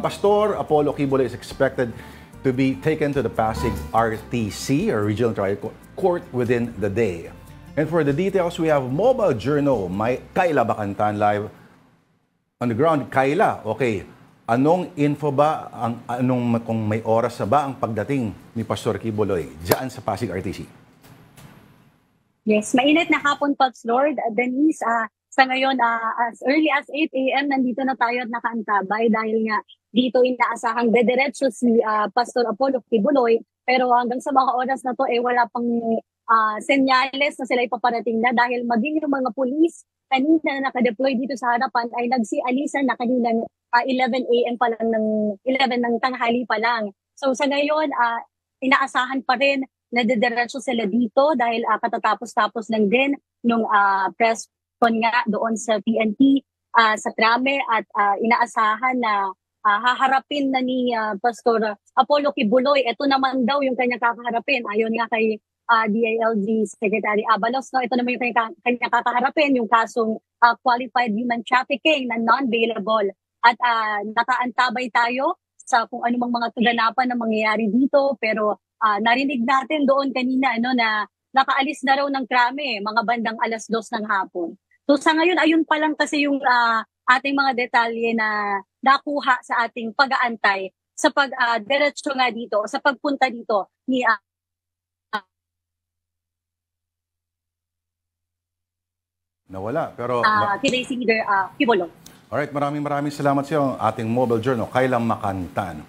Pastor Apollo Quiboloy is expected to be taken to the Pasig RTC, or Regional Trial Court, within the day. And for the details, we have Mobile Journal, Kayla Bacantan live on the ground. Kayla, okay, anong info ba, kung may oras na ba ang pagdating ni Pastor Quiboloy dyan sa Pasig RTC? Yes, mainit na hapon, Pops Lord. Denise, sa ngayon, as early as 8 a.m., nandito na tayo at nakaantabay dahil nga dito inaasahang dediretso si Pastor Apollo Quiboloy. Pero hanggang sa mga oras na to, wala pang senyales na sila ipaparating na dahil maging yung mga pulis kanina na nakadeploy dito sa harapan ay nagsialisan na kanina 11 a.m. pa lang, 11 ng tanghali pa lang. So sa ngayon, inaasahan pa rin na dediretso sila dito dahil katatapos-tapos lang din nung press con nga doon sa PNP sa Trame at inaasahan na haharapin na ni Pastor Apollo Quiboloy. Ito naman daw yung kanyang kakaharapin. Ayon nga kay DILG Secretary Abalos, no? Ito naman yung kanyang kakaharapin, yung kasong qualified human trafficking na non-bailable. At nakaantabay tayo sa kung anumang mga kaganapan na mangyayari dito, pero narinig natin doon kanina na nakaalis na raw ng Trame mga bandang 2:00 ng hapon. So sa ngayon, ayun pa lang kasi yung ating mga detalye na nakuha sa ating pag-aantay sa pag-diretso nga dito, sa pagpunta dito ni nawala, pero Quiboloy. Alright, maraming salamat sa iyo, ating Mobile Journal, Kayla Bacantan.